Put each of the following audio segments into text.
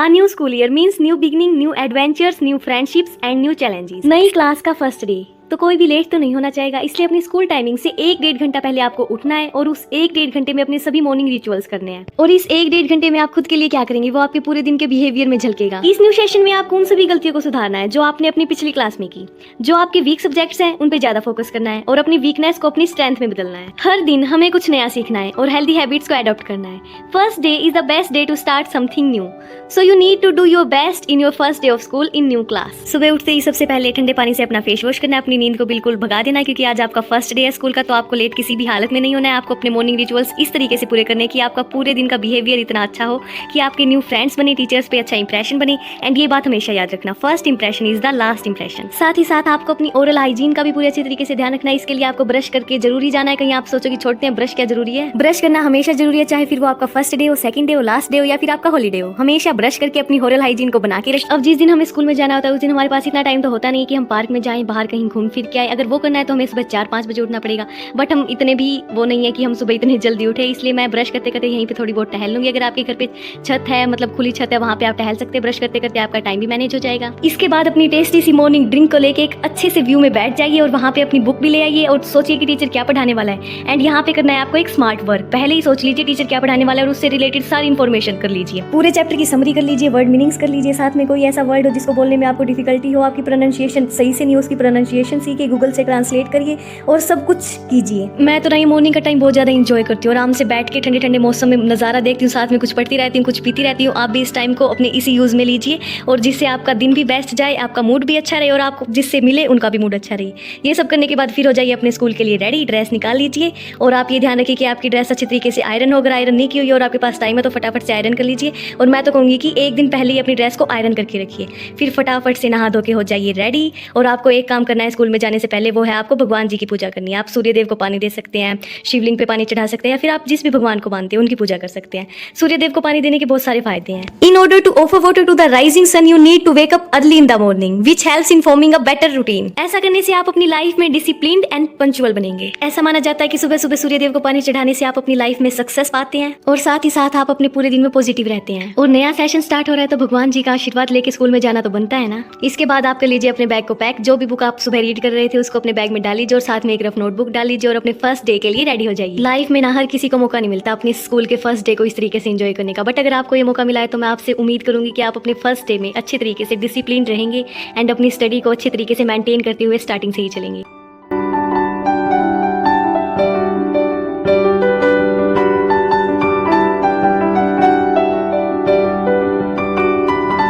A new school year means new beginning, new adventures, new friendships and new challenges. नई class का first day तो कोई भी late तो नहीं होना चाहेगा, इसलिए अपनी स्कूल टाइमिंग से 1-1.5 घंटा पहले आपको उठना है और उस 1-1.5 घंटे में अपने सभी मॉर्निंग रिचुअल्स करने हैं। और इस 1-1.5 घंटे में आप खुद के लिए क्या करेंगे वो आपके पूरे दिन के बिहेवियर में झलकेगा। इस न्यू सेशन में आपको उन सभी गलतियों को सुधारना है जो आपने अपनी पिछली क्लास में की। जो आपके वीक सब्जेक्ट्स हैं उन पे ज्यादा फोकस करना है और अपनी वीकनेस को अपनी स्ट्रेंथ में बदलना है। हर दिन हमें कुछ नया सीखना है और हेल्दी हैबिट्स को अडॉप्ट करना है। First day is the best day to start something new, so you need to do your best in your first day of school in new class. सुबह उठते ही सबसे पहले ठंडे पानी से अपना फेस वॉश करना है, अपनी नींद को बिल्कुल भगा देना है, क्योंकि आज आपका फर्स्ट डे है स्कूल का, तो आपको लेट किसी भी हालत में नहीं होना है। आपको अपने मॉर्निंग रिचुअल्स इस तरीके से पूरे करने कि आपका पूरे दिन का बिहेवियर इतना अच्छा हो कि आपके न्यू फ्रेंड्स बने, टीचर्स पे अच्छा इंप्रेशन बने। एंड ये बात हमेशा याद रखना, first impression is the last impression. साथ ही साथ आपको अपनी ओरल हाइजीन का भी पूरे अच्छे तरीके से ध्यान रखना है। इसके लिए आपको ब्रश करके जरूरी जाना है। कहीं आप सोचो कि छोड़ते हैं, ब्रश क्या जरूरी है? ब्रश करना हमेशा जरूरी है, चाहे फिर वो आपका फर्स्ट डे हो, सेकंड डे हो, लास्ट डे हो या फिर आपका हॉलीडे हो। हमेशा ब्रश करके अपनी ओरल हाइजीन को बना के रखें। अब जिस दिन हमें स्कूल में जाना होता है उस दिन हमारे पास इतना टाइम तो होता नहीं कि हम पार्क में जाएं, बाहर कहीं घूम फिर के आए। अगर वो करना है तो हमें सुबह 4-5 बजे उठना पड़ेगा, बट हम इतने भी वो नहीं है कि हम सुबह इतने जल्दी उठे। इसलिए मैं ब्रश करते करते यहीं पे थोड़ी बहुत टहल लूंगी। अगर आपके घर पे छत है, मतलब खुली छत है, वहाँ पे आप टहल सकते हैं। ब्रश करते करते आपका टाइम भी मैनेज हो जाएगा। इसके बाद अपनी टेस्टी सी मॉर्निंग ड्रिंक को लेके एक अच्छे से व्यू में बैठ जाइए और वहाँ पे अपनी बुक भी ले आइए और सोचिए कि टीचर क्या पढ़ाने वाला है। एंड यहाँ पे करना है आपको एक स्मार्ट वर्क। पहले ही सोच लीजिए टीचर क्या पढ़ाने वाला है और उससे रिलेटेड सारी इन्फॉर्मेशन कर लीजिए। पूरे चैप्टर की समरी कर लीजिए, वर्ड मीनिंग्स कर लीजिए। साथ में कोई ऐसा वर्ड हो जिसको बोलने में आपको डिफिकल्टी हो, आपकी प्रोनाउंसिएशन सही से नहीं हो, उसकी प्रोनाउंसिएशन सीखिए, गूगल से ट्रांसलेट करिए और सब कुछ कीजिए। मैं तो नहीं मॉर्निंग का टाइम बहुत ज़्यादा इंजॉय करती हूँ, आराम से बैठ के ठंडे ठंडे मौसम में नज़ारा देखती हूँ, साथ में कुछ पढ़ती रहती हूँ, कुछ पीती रहती हूँ। आप भी इस टाइम को अपने इसी यूज़ में लीजिए और जिससे आपका दिन भी बेस्ट जाए, आपका मूड भी अच्छा रहे और आपको जिससे मिले उनका भी मूड अच्छा रहे। ये सब करने के बाद फिर हो जाइए अपने स्कूल के लिए रेडी। ड्रेस निकाल लीजिए और आप ये ध्यान रखिए कि आपकी ड्रेस अच्छी तरीके से आयरन हो। अगर आयरन नहीं की हुई और आपके पास टाइम है तो फटाफट से आयरन कर लीजिए। और मैं तो कहूँगी कि एक दिन पहले ही अपनी ड्रेस को आयरन करके रखिए, फिर फटाफट से नहा धो के हो जाइए रेडी। और आपको एक काम करना है स्कूल में जाने से पहले, वो है आपको भगवान जी की पूजा करनी है। आप सूर्यदेव को पानी दे सकते हैं, शिवलिंग पे पानी चढ़ा सकते हैं, या फिर आप जिस भी भगवान को मानते हैं उनकी पूजा कर सकते हैं। सूर्यदेव को पानी देने के बहुत सारे फायदे हैं। In order to offer water to the rising sun you need to wake up early in the morning which helps in forming a better routine. ऐसा करने से आप अपनी लाइफ में डिसिप्लिन्ड एंड पंक्चुअल बनेंगे। ऐसा माना जाता है कि सुबह सुबह सूर्यदेव को पानी चढ़ाने से आप अपनी लाइफ में सक्सेस पाते हैं और साथ ही साथ आप अपने पूरे दिन में पॉजिटिव रहते हैं। और नया सेशन स्टार्ट हो रहा है तो भगवान जी का आशीर्वाद लेके स्कूल में जाना तो बनता है ना। इसके बाद आप कर लीजिए अपने बैग को पैक। जो भी बुक आप सुबह रीड कर रहे थे उसको अपने बैग में डाल लीजिए और साथ में एक रफ नोटबुक डाल लीजिए और अपने फर्स्ट डे के लिए रेडी हो जाइए। लाइफ में ना हर किसी को मौका नहीं मिलता अपने स्कूल के फर्स्ट डे को इस तरीके से एंजॉय करने का, बट अगर आपको ये मौका मिला है तो मैं आपसे उम्मीद करूंगी कि आप अपने फर्स्ट डे में अच्छे तरीके से डिसिप्लिन रहेंगे एंड अपनी स्टडी को अच्छे तरीके से मेंटेन करते हुए स्टार्टिंग से ही चलेंगे।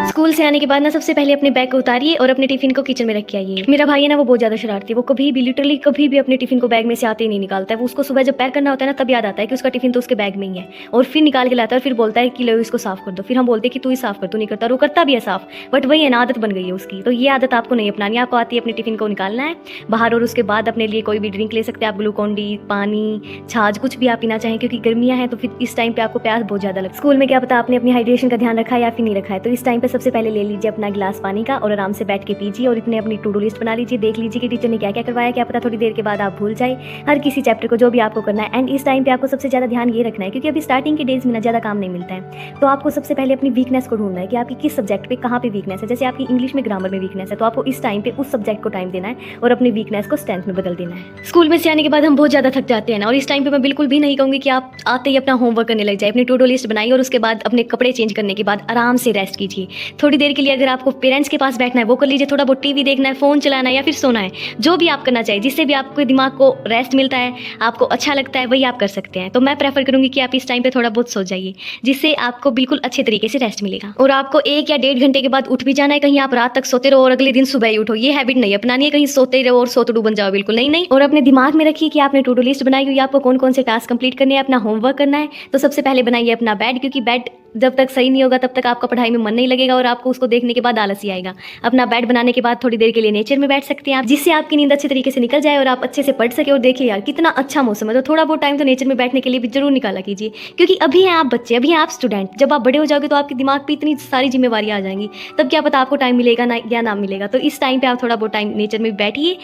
स्कूल से आने के बाद ना सबसे पहले अपने बैग को उतारिए और अपने टिफिन को किचन में रख के आइए। मेरा भाई है ना वो बहुत ज्यादा शरारती है, वो कभी भी लिटरली कभी भी अपने टिफिन को बैग में से आते ही नहीं निकालता है। वो उसको सुबह जब पैक करना होता है ना तब याद आता है कि उसका टिफिन तो उसके बैग में ही है और फिर निकाल के लाता है और फिर बोलता है कि लो इसको साफ कर दो। फिर हम बोलते हैं कि तू ही साफ कर, तू नहीं करता, और वो करता भी है साफ, बट वही है ना आदत बन गई है उसकी। तो ये आदत आपको नहीं अपनानी, आपको आती है अपने टिफिन को निकालना है बाहर और उसके बाद अपने लिए कोई भी ड्रिंक ले सकते हैं आप, ग्लूकॉन डी, पानी, छाछ, कुछ भी आप पीना चाहें, क्योंकि गर्मियां हैं तो फिर इस टाइम पे आपको प्यास बहुत ज्यादा लगती है। स्कूल में क्या पता आपने अपनी हाइड्रेशन का ध्यान रखा है या फिर नहीं रखा है, तो इस टाइम पे सबसे पहले ले लीजिए अपना गिलास पानी का और आराम से बैठ के पीजिए और इतने अपनी टू डू लिस्ट बना लीजिए। देख लीजिए कि टीचर ने क्या क्या करवाया, क्या पता थोड़ी देर के बाद आप भूल जाए हर किसी चैप्टर को जो भी आपको करना है। एंड इस टाइम पे आपको सबसे ज्यादा ध्यान ये रखना है क्योंकि अभी स्टार्टिंग के डेज में ना ज्यादा काम नहीं मिलता है, तो आपको सबसे पहले अपनी वीकनेस को ढूंढना है कि आपकी किस सब्जेक्ट पे कहाँ पे वीकनेस है। जैसे आपकी इंग्लिश में ग्रामर में वीकनेस है तो आपको इस टाइम पे उस सब्जेक्ट को टाइम देना है और अपनी वीकनेस को स्ट्रेंथ में बदल देना है। स्कूल में से आने के बाद हम बहुत ज्यादा थक जाते हैं ना, और इस टाइम पे मैं बिल्कुल भी नहीं कहूंगी कि आप आते ही अपना होमवर्क करने लग जाए। अपनी टू डू लिस्ट बनाइए और उसके बाद अपने कपड़े चेंज करने के बाद आराम से रेस्ट कीजिए थोड़ी देर के लिए। अगर आपको पेरेंट्स के पास बैठना है वो कर लीजिए, थोड़ा बहुत टीवी देखना है, फोन चलाना है या फिर सोना है, जो भी आप करना चाहिए जिससे भी आपके दिमाग को रेस्ट मिलता है, आपको अच्छा लगता है, वही आप कर सकते हैं। तो मैं प्रेफर करूंगी कि आप इस टाइम पे थोड़ा बहुत सो जाइए जिससे आपको बिल्कुल अच्छे तरीके से रेस्ट मिलेगा। और आपको 1 या 1.5 घंटे के बाद उठ भी जाना है। कहीं आप रात तक सोते रहो और अगले दिन सुबह ही उठो, ये हैबिट नहीं अपनानी है। कहीं सोते रहो और सोतड़ू बन जाओ, बिल्कुल नहीं नहीं। और अपने दिमाग में रखिए कि आपने टू डू लिस्ट बनाई हुई है, आपको कौन कौन से टास्क कंप्लीट करने हैं, अपना होमवर्क करना है। तो सबसे पहले बनाइए अपना बेड, क्योंकि बेड जब तक सही नहीं होगा तब तक आपका पढ़ाई में मन नहीं लगेगा और आपको उसको देखने के बाद आलस ही आएगा। अपना बेड बनाने के बाद थोड़ी देर के लिए नेचर में बैठ सकते हैं आप, जिससे आपकी नींद अच्छे तरीके से निकल जाए और आप अच्छे से पढ़ सके। और देखिए यार कितना अच्छा मौसम है, तो थोड़ा बहुत टाइम तो नेचर में बैठने के लिए भी जरूर निकाला कीजिए, क्योंकि अभी हैं आप बच्चे, अभी हैं आप स्टूडेंट। जब आप बड़े हो जाओगे तो आपके दिमाग पे इतनी सारी जिम्मेवारियां आ जाएंगी, तब क्या पता आपको टाइम मिलेगा ना या ना मिलेगा। तो इस टाइम पे आप थोड़ा बहुत टाइम नेचर में बैठिए।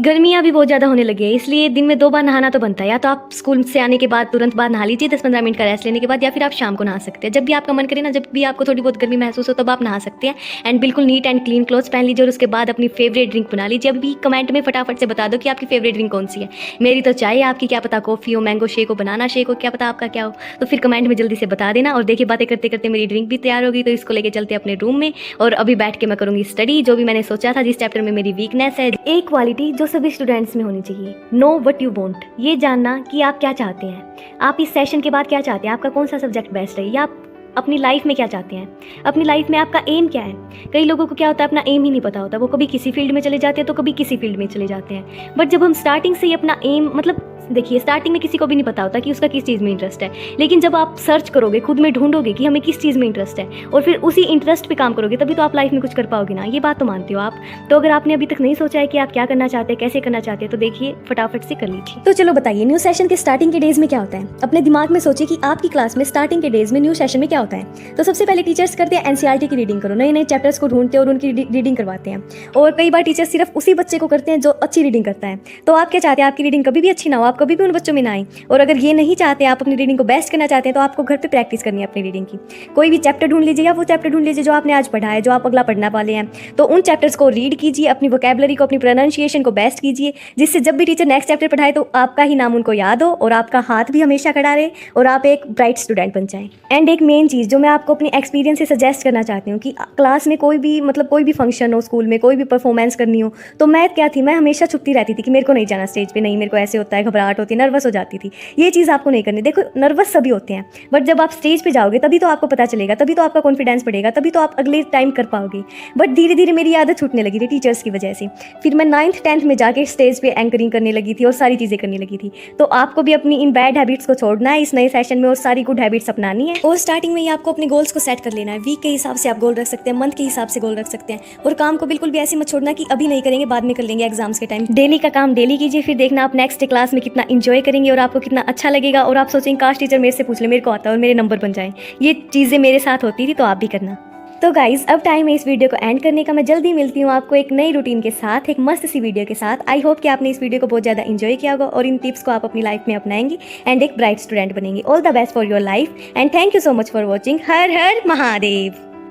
गर्मियाँ भी बहुत ज़्यादा होने लगी है, इसलिए दिन में 2 बार नहाना तो बनता है। या तो आप स्कूल से आने के बाद तुरंत बाद नहा लीजिए 10-15 मिनट का रेस्ट लेने के बाद, या फिर आप शाम को नहा सकते हैं। जब भी आपका मन करे ना, जब भी आपको थोड़ी बहुत गर्मी महसूस हो, तब आप नहा सकते हैं। एंड बिल्कुल नीट एंड क्लीन क्लॉथ्स पहन लीजिए और उसके बाद अपनी फेवरेट ड्रिंक बना लीजिए। अभी कमेंट में फटाफट से बता दो कि आपकी फेवरेट ड्रिंक कौन सी है। मेरी तो चाय है, आपकी क्या पता कॉफ़ी हो, मैंगो शेक हो, बनाना शेक हो, क्या पता आपका क्या हो। तो फिर कमेंट में जल्दी से बता देना। और देखिए, बातें करते करते मेरी ड्रिंक भी तैयार होगी, तो इसको लेके चलते अपने रूम में। और अभी बैठ के मैं करूँगी स्टडी, जो भी मैंने सोचा था, जिस चैप्टर में मेरी वीकनेस है। एक क्वालिटी जो सभी स्टूडेंट्स में होनी चाहिए, नो वट यू वॉन्ट। ये जानना कि आप क्या चाहते हैं, आप इस सेशन के बाद क्या चाहते हैं, आपका कौन सा सब्जेक्ट बेस्ट है, या आप अपनी लाइफ में क्या चाहते हैं, अपनी लाइफ में आपका एम क्या है। कई लोगों को क्या होता है, अपना एम ही नहीं पता होता, वो कभी किसी फील्ड में चले जाते हैं तो कभी किसी फील्ड में चले जाते हैं। बट जब हम स्टार्टिंग से ही अपना एम, मतलब देखिए, स्टार्टिंग में किसी को भी नहीं पता होता कि उसका किस चीज़ में इंटरेस्ट है, लेकिन जब आप सर्च करोगे, खुद में ढूंढोगे कि हमें किस चीज़ में इंटरेस्ट है, और फिर उसी इंटरेस्ट पे काम करोगे, तभी तो आप लाइफ में कुछ कर पाओगे ना। ये बात तो मानते हो आप। तो अगर आपने अभी तक नहीं सोचा है कि आप क्या करना चाहते हैं, कैसे करना चाहते हैं, तो देखिए फटाफट से कर लीजिए। तो चलो बताइए, न्यू सेशन के स्टार्टिंग के डेज में क्या होता है। अपने दिमाग में सोचिए कि आपकी क्लास में स्टार्टिंग के डेज में न्यू सेशन में क्या होता है। तो सबसे पहले टीचर्स करते हैं एनसीईआरटी की रीडिंग करो, नए नए चैप्टर्स को ढूंढते हैं और उनकी रीडिंग करवाते हैं। और कई बार टीचर्स सिर्फ उसी बच्चे को करते हैं जो अच्छी रीडिंग करता है। तो आप क्या चाहते हैं, आपकी रीडिंग कभी भी अच्छी ना हो, आप कभी भी उन बच्चों में ना आए। और अगर ये नहीं चाहते, आप अपनी रीडिंग को बेस्ट करना चाहते हैं, तो आपको घर पे प्रैक्टिस करनी है अपनी रीडिंग की। कोई भी चैप्टर ढूंढ लीजिए, या वो चैप्टर ढूंढ लीजिए जो आपने आज पढ़ा है, जो आप अगला पढ़ने वाले हैं। तो उन चैप्टर्स को रीड कीजिए, अपनी वोकैबुलरी को, अपनी प्रोनाउंसिएशन को बेस्ट कीजिए, जिससे जब भी टीचर नेक्स्ट चैप्टर पढ़ाए तो आपका ही नाम उनको याद हो और आपका हाथ भी हमेशा खड़ा रहे और आप एक ब्राइट स्टूडेंट बन जाएं। एंड एक मेन चीज़ जो मैं आपको अपनी एक्सपीरियंस से सजेस्ट करना चाहती हूँ कि क्लास में कोई भी फंक्शन हो, स्कूल में कोई भी परफॉर्मेंस करनी हो, तो मैं क्या थी, मैं हमेशा छुपती रहती थी कि मेरे को नहीं जाना स्टेज पे, नहीं मेरे को ऐसे होता है, घबराहट होती है, नर्वस हो जाती थी। ये चीज़ आपको नहीं करनी। देखो, नर्वस सभी होते हैं, बट जब आप स्टेज पे जाओगे तभी तो आपको पता चलेगा, तभी तो आपका कॉन्फिडेंस बढ़ेगा, तभी तो आप अगले टाइम कर पाओगे। बट धीरे धीरे मेरी आदत छूटने लगी थी टीचर्स की वजह से। फिर मैं 9th 10th में जाके स्टेज पे एंकरिंग करने लगी थी और सारी चीज़ें करने लगी थी। तो आपको भी अपनी इन बैड हैबिट्स को छोड़ना है इस नए सेशन में और सारी गुड हैबिट्स अपनानी है। और स्टार्टिंग में ही आपको अपने गोल्स को सेट कर लेना है। वीक के हिसाब से आप गोल रख सकते हैं, मंथ के हिसाब से गोल रख सकते हैं। और काम को बिल्कुल भी ऐसे मत छोड़ना कि अभी नहीं करेंगे, बाद में कर लेंगे एग्जाम्स के टाइम। डेली का काम डेली कीजिए, फिर देखना आप नेक्स्ट क्लास में कितना इंजॉय करेंगे और आपको कितना अच्छा लगेगा। और आप सोचेंगे काश टीचर मेरे से पूछ ले, मेरे को आता है और मेरे नंबर बन जाए। ये चीज़ें मेरे साथ होती थी, तो आप भी करना। तो गाइज, अब टाइम है इस वीडियो को एंड करने का। मैं जल्दी मिलती हूँ आपको एक नई रूटीन के साथ, एक मस्त सी वीडियो के साथ। आई होप कि आपने इस वीडियो को बहुत ज़्यादा इंजॉय किया होगा और इन टिप्स को आप अपनी लाइफ में अपनाएंगे एंड एक ब्राइट स्टूडेंट बनेंगे। All the best for your life and thank you so much for watching. Her her Mahadev.